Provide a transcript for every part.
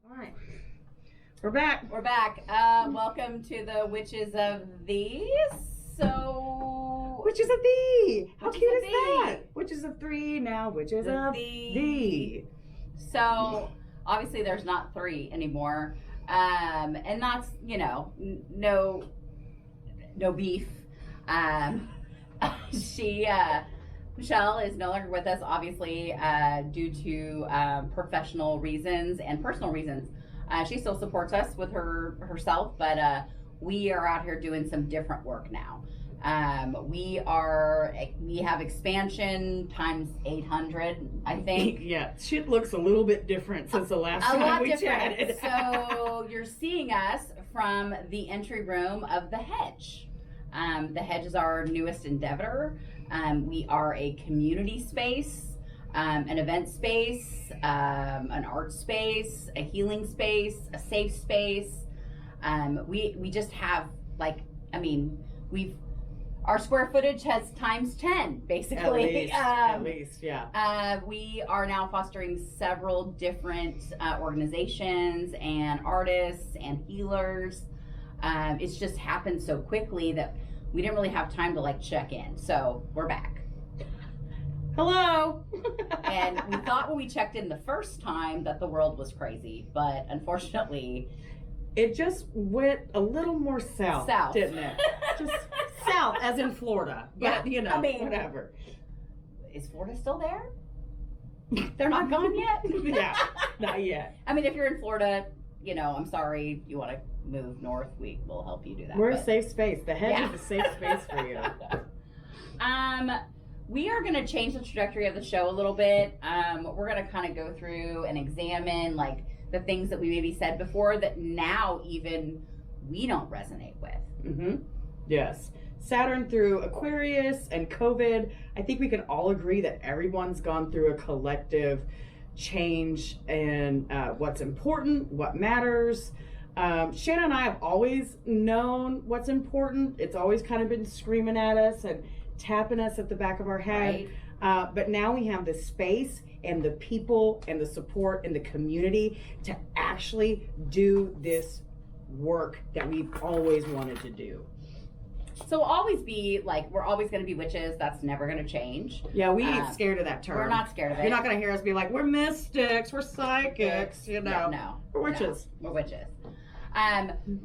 All right. We're back. We're back. Welcome to the Witches of Thee. So, Witches of Thee. How Witches cute of is that? Thee. Witches of Three, now Witches The of Thee. Thee. So obviously there's not three anymore. And that's, no beef. Michelle is no longer with us, obviously, due to professional reasons and personal reasons. She still supports us with herself, but we are out here doing some different work now. We have expansion times 800, I think. Yeah, shit looks a little bit different since the last time we chatted. So you're seeing us from the entry room of the Hedge. The Hedge is our newest endeavor. We are a community space, an event space, an art space, a healing space, a safe space. We just have our square footage has times 10, basically. At least, yeah. We are now fostering several different organizations and artists and healers. It's just happened so quickly that we didn't really have time to check in. So we're back. Hello. And we thought when we checked in the first time that the world was crazy, but unfortunately, it just went a little more south, didn't it? Just south, as in Florida. But, whatever. Is Florida still there? They're not gone yet? Yeah, not yet. I mean, if you're in Florida, I'm sorry, you want to move north, we will help you do that. We're a safe space. The Hedge is a safe space for you. We are going to change the trajectory of the show a little bit. We're going to kind of go through and examine the things that we maybe said before that now even we don't resonate with. Mm-hmm. Yes. Saturn through Aquarius and COVID. I think we can all agree that everyone's gone through a collective change in what's important, what matters. Shanna and I have always known what's important. It's always kind of been screaming at us and tapping us at the back of our head. Right. But now we have the space and the people and the support and the community to actually do this work that we've always wanted to do. So we'll always be we're always going to be witches. That's never going to change. Yeah, we ain't scared of that term. We're not scared of it. You're not going to hear us be like, we're mystics, we're psychics, Yeah, no. We're witches. No, we're witches.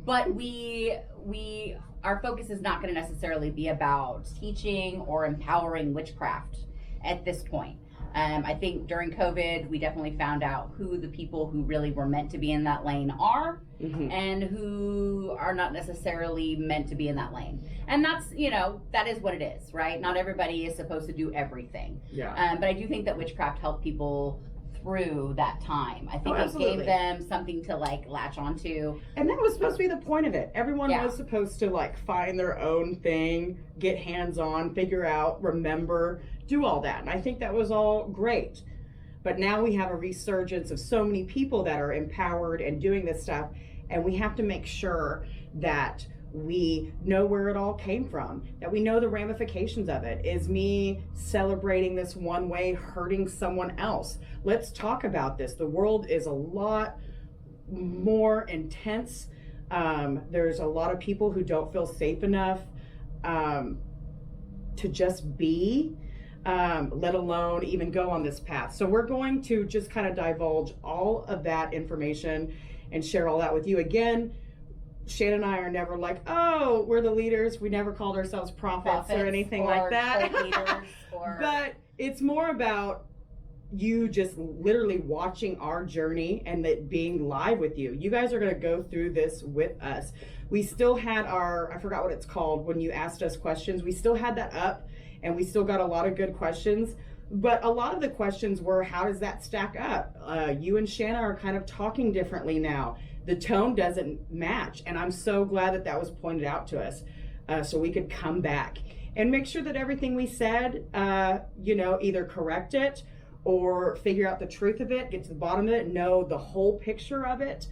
But our focus is not going to necessarily be about teaching or empowering witchcraft at this point. I think during COVID, we definitely found out who the people who really were meant to be in that lane are, mm-hmm. and who are not necessarily meant to be in that lane. And that's, that is what it is, right? Not everybody is supposed to do everything. Yeah. But I do think that witchcraft helped people through that time. I think it gave them something to latch onto. And that was supposed to be the point of it. Everyone was supposed to find their own thing, get hands-on, figure out, remember, do all that. And I think that was all great. But now we have a resurgence of so many people that are empowered and doing this stuff. And we have to make sure that we know where it all came from, that we know the ramifications of it. Is me celebrating this one way hurting someone else? Let's talk about this. The world is a lot more intense. There's a lot of people who don't feel safe enough to just be, let alone even go on this path. So we're going to just kind of divulge all of that information and share all that with you. Again, Shannon and I are never oh, we're the leaders. We never called ourselves prophets or anything like that. But it's more about you just literally watching our journey and that being live with you. You guys are going to go through this with us. We still had I forgot what it's called, when you asked us questions. We still had that up and we still got a lot of good questions. But a lot of the questions were, how does that stack up? You and Shanna are kind of talking differently now. The tone doesn't match. And I'm so glad that that was pointed out to us so we could come back and make sure that everything we said, either correct it or figure out the truth of it, get to the bottom of it, know the whole picture of it.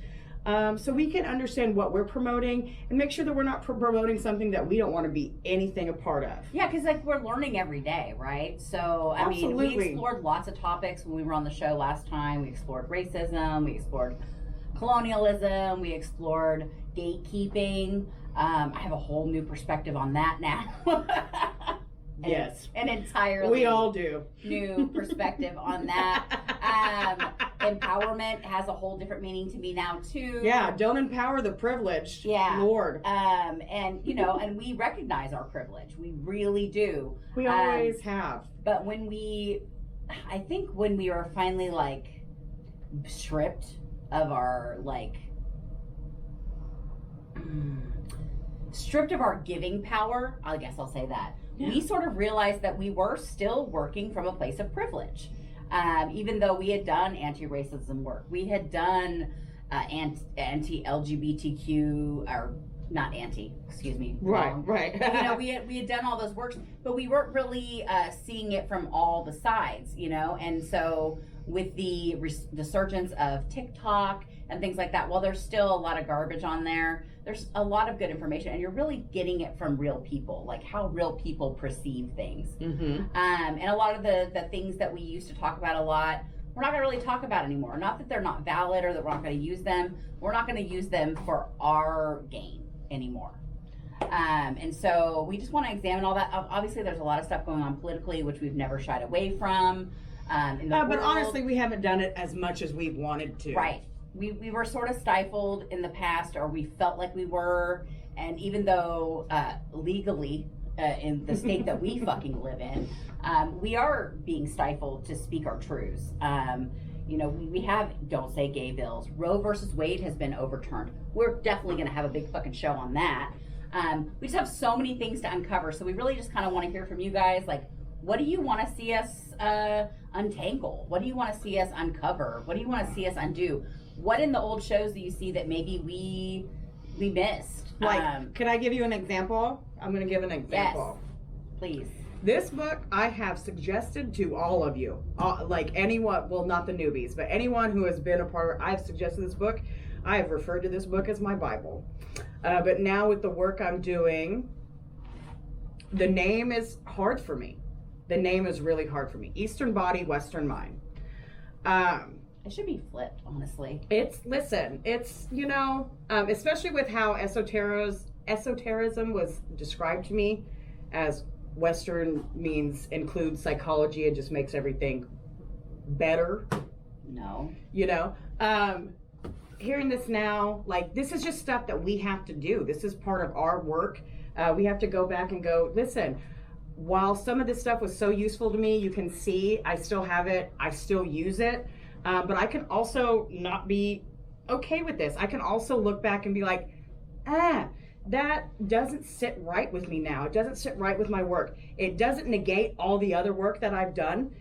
So we can understand what we're promoting and make sure that we're not promoting something that we don't want to be anything a part of. Yeah, because we're learning every day, right? So, I mean, we explored lots of topics when we were on the show last time. We explored racism, we explored colonialism. We explored gatekeeping. I have a whole new perspective on that now. Yes. An entirely We all do. new perspective on that. Empowerment has a whole different meaning to me now too. Yeah, don't empower the privileged. Yeah. Lord. And you know, and we recognize our privilege. We really do. We always have. But I think when we were finally like stripped of our giving power, I guess I'll say that. Yeah. We sort of realized that we were still working from a place of privilege. Even though we had done anti-racism work, we had done anti-LGBTQ, or not anti, excuse me. Right. You know, we had done all those works, but we weren't really seeing it from all the sides, you know. And so with the resurgence of TikTok and things like that, while there's still a lot of garbage on there, there's a lot of good information, and you're really getting it from real people, like how real people perceive things. Mm-hmm. And a lot of the things that we used to talk about a lot, we're not going to really talk about anymore. Not that they're not valid or that we're not going to use them. We're not going to use them for our gain anymore. And so we just want to examine all that. Obviously, there's a lot of stuff going on politically, which we've never shied away from. But honestly, we haven't done it as much as we've wanted to. Right. We were sort of stifled in the past, or we felt like we were. And even though legally, in the state that we fucking live in, we are being stifled to speak our truths. You know, we have don't say gay bills. Roe versus Wade has been overturned. We're definitely going to have a big fucking show on that. We just have so many things to uncover. So we really just kind of want to hear from you guys. Like, what do you want to see us untangle? What do you want to see us uncover? What do you want to see us undo? What in the old shows do you see that maybe we missed? Like, can I give you an example? I'm going to give an example. Yes, please. This book I have suggested to all of you, like anyone, well, not the newbies, but anyone who has been a part, I've suggested this book. I have referred to this book as my Bible. But now with the work I'm doing, the name is hard for me. The name is really hard for me. Eastern Body, Western Mind. It should be flipped, honestly. It's, you know, especially with how esotericism was described to me as Western includes psychology and just makes everything better. No. You know? Hearing this now, like, this is just stuff that we have to do. This is part of our work. We have to go back and go, listen, while some of this stuff was so useful to me, you can see I still have it, I still use it, but I can also not be okay with this. I can also look back and be like, that doesn't sit right with me now. It doesn't sit right with my work. It doesn't negate all the other work that I've done.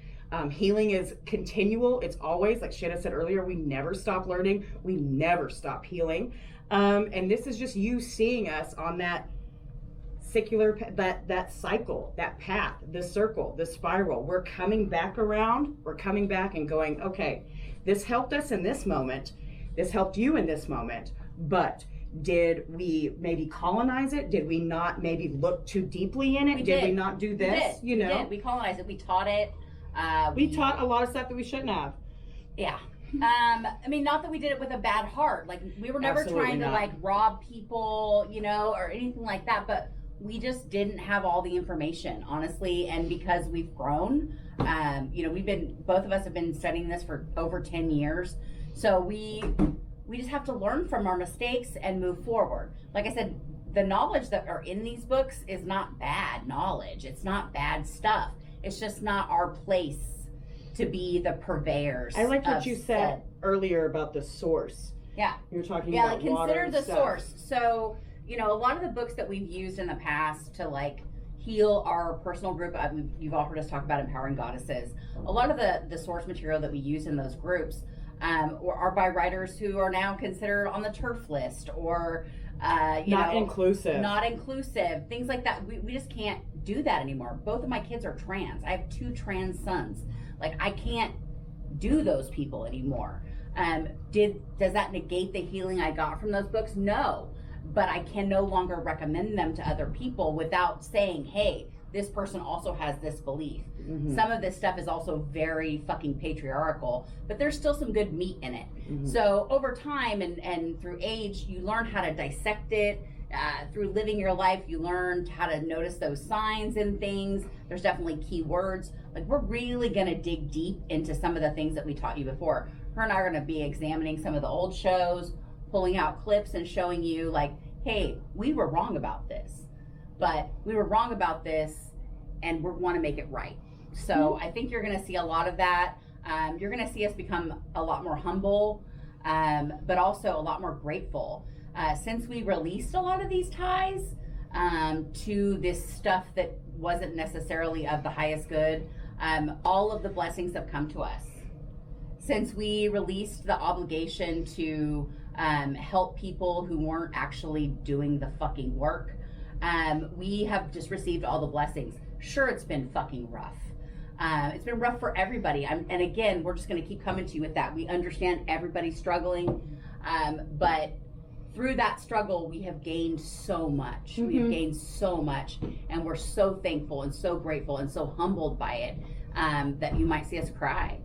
Healing is continual. It's always, like Shanna said earlier, we never stop learning. We never stop healing. And this is just you seeing us on that secular, that cycle, that path, the circle, the spiral. We're coming back around. We're coming back and going, okay, this helped us in this moment. This helped you in this moment. But did we maybe colonize it? Did we not maybe look too deeply in it? Did we not do this? You know, we colonized it. We taught it. We taught a lot of stuff that we shouldn't have. Yeah. I mean, not that we did it with a bad heart. Like, we were never trying to like rob people, you know, or anything like that. But we just didn't have all the information, honestly. And because we've grown, you know, both of us have been studying this for over 10 years. So we just have to learn from our mistakes and move forward. Like I said, the knowledge that are in these books is not bad knowledge. It's not bad stuff. It's just not our place to be the purveyors. I liked what you said earlier about the source. Yeah. You were talking about like, consider the stuff. source. So, you know, a lot of the books that we've used in the past to like heal our personal group, you've all heard us talk about Empowering Goddesses. A lot of the source material that we use in those groups are by writers who are now considered on the TERF list, or not inclusive, things like that. We just can't do that anymore. Both of my kids are trans. I have 2 trans sons. Like, I can't do those people anymore. Does that negate the healing I got from those books? No, but I can no longer recommend them to other people without saying, hey, this person also has this belief. Mhm. Some of this stuff is also very fucking patriarchal, but there's still some good meat in it. Mhm. So over time and through age, you learn how to dissect it. Through living your life, you learn how to notice those signs and things. There's definitely key words. Like, we're really gonna dig deep into some of the things that we taught you before. Her and I are gonna be examining some of the old shows, pulling out clips and showing you like, hey, we were wrong about this, but we were wrong about this and we want to make it right. So I think you're going to see a lot of that. You're going to see us become a lot more humble, but also a lot more grateful. Since we released a lot of these ties to this stuff that wasn't necessarily of the highest good, all of the blessings have come to us. Since we released the obligation to help people who weren't actually doing the fucking work, we have just received all the blessings. Sure, it's been fucking rough. It's been rough for everybody. And again, we're just going to keep coming to you with that. We understand everybody's struggling, but through that struggle, we have gained so much. Mhm. We've gained so much, and we're so thankful and so grateful and so humbled by it that you might see us cry.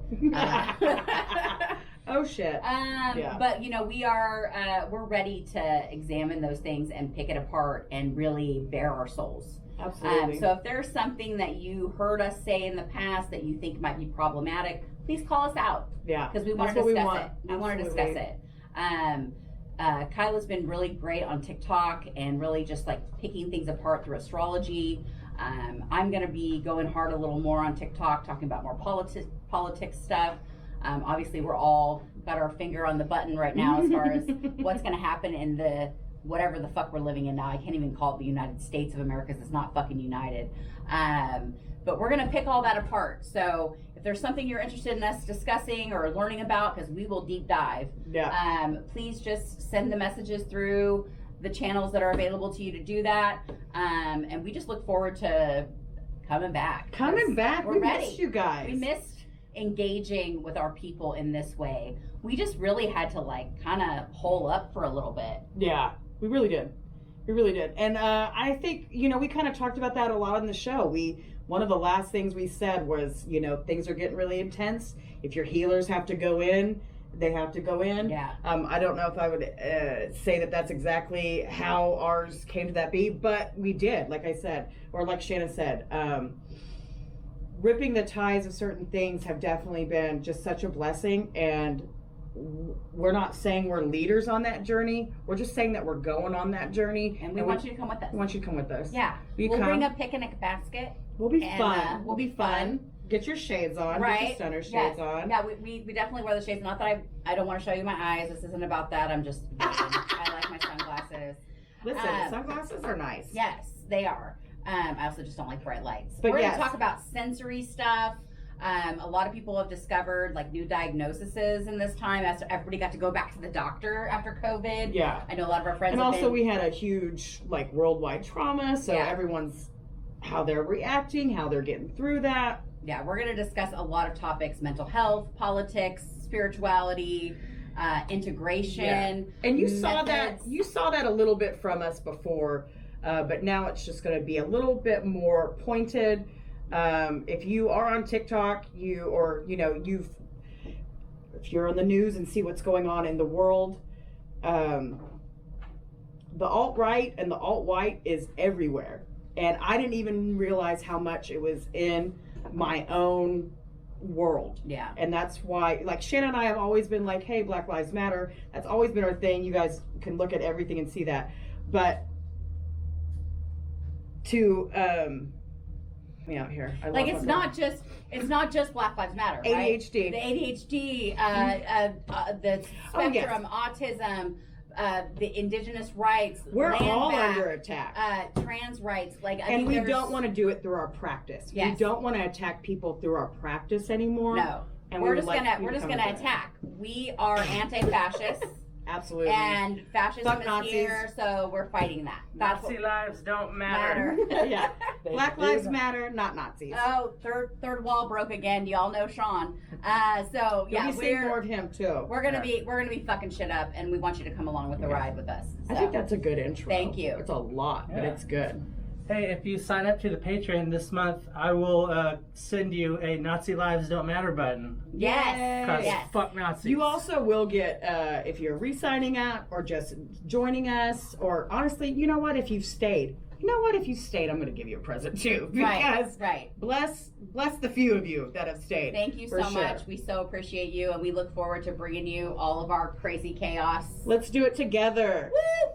Oh shit. Yeah. But you know, we're ready to examine those things and pick it apart and really bare our souls. Absolutely. So if there's something that you heard us say in the past that you think might be problematic, please call us out, yeah. because we want That's to what discuss it. We want to discuss Absolutely. it. Kyla's been really great on TikTok and really just like picking things apart through astrology. I'm going to be going hard a little more on TikTok, talking about more politics stuff. Obviously, we're all got our finger on the button right now as far as what's going to happen in the whatever the fuck we're living in now. I can't even call it the United States of America because it's not fucking united. But we're going to pick all that apart. So if there's something you're interested in us discussing or learning about, because we will deep dive, Yeah. please just send the messages through the channels that are available to you to do that. And we just look forward to coming back. Coming back. We're We ready. missed you guys. We missed engaging with our people in this way. We just really had to like kind of hole up for a little bit. Yeah, we really did. We really did. And I think, you know, we kind of talked about that a lot on the show. One of the last things we said was, you know, things are getting really intense. If your healers have to go in, they have to go in. Yeah. I don't know if I would say that that's exactly how ours came to that be, but we did, like I said, or like Shannon said, ripping the ties of certain things have definitely been just such a blessing. And we're not saying we're leaders on that journey. We're just saying that we're going on that journey. And we want you to come with us. We want you to come with us. Yeah. You We'll come. bring a picnic basket. We'll be and, fun. we'll be fun. Get your shades on. Right. Get your stunner shades Yes. on. Yeah, we definitely wear the shades. Not that I don't want to show you my eyes. This isn't about that. I'm just I like my sunglasses. Listen, sunglasses are nice. Yes, they are. I also just don't like bright lights. But We're yes. going to talk about sensory stuff. A lot of people have discovered like new diagnoses in this time as everybody got to go back to the doctor after COVID. Yeah. I know a lot of our friends And have also been, we had a huge like worldwide trauma, so Yeah. everyone's how they're reacting, how they're getting through that. yeah, we're going to discuss a lot of topics: mental health, politics, spirituality, integration. And you saw methods. that a little bit from us before, but now it's just going to be a little bit more pointed. If you are on TikTok, if you're on the news and see what's going on in the world, the alt-right and the alt-white is everywhere. And I didn't even realize how much it was in my own world. Yeah. And that's why, like, Shannon and I have always been like, hey, Black Lives Matter. That's always been our thing. You guys can look at everything and see that. But to, me out here. I Like lost it's my not just Black Lives Matter, right? ADHD. The ADHD, the Oh, yes. spectrum, autism, the indigenous rights, We're land all back, under attack. trans rights. Like, I And mean, we there's- don't want to do it through our practice. We Yes. don't want to attack people through our practice anymore. No, And we're we would just like gonna you we're to just come gonna with that. attack. We are anti-fascist, Absolutely. and fascism Fuck is Nazis. here, so we're fighting that. That's Nazi what lives don't matter. yeah. They Black do Lives not. Matter, not Nazis. Oh, third wall broke again. Y'all know Sean. So yeah, You'll be seeing more of him too. we're gonna be fucking shit up, and we want you to come along with the ride with us. I So, think that's a good intro. Thank you. It's a lot, but Yeah. it's good. Hey, if you sign up to the Patreon this month, I will send you a Nazi Lives Don't Matter button. Yes. Because Yes. fuck Nazis. You also will get, if you're re-signing up or just joining us, or honestly, you know what, if you've stayed, I'm going to give you a present too. Because Right. bless the few of you that have stayed. Thank you for so sure. much. We so appreciate you, and we look forward to bringing you all of our crazy chaos. Let's do it together. Woo!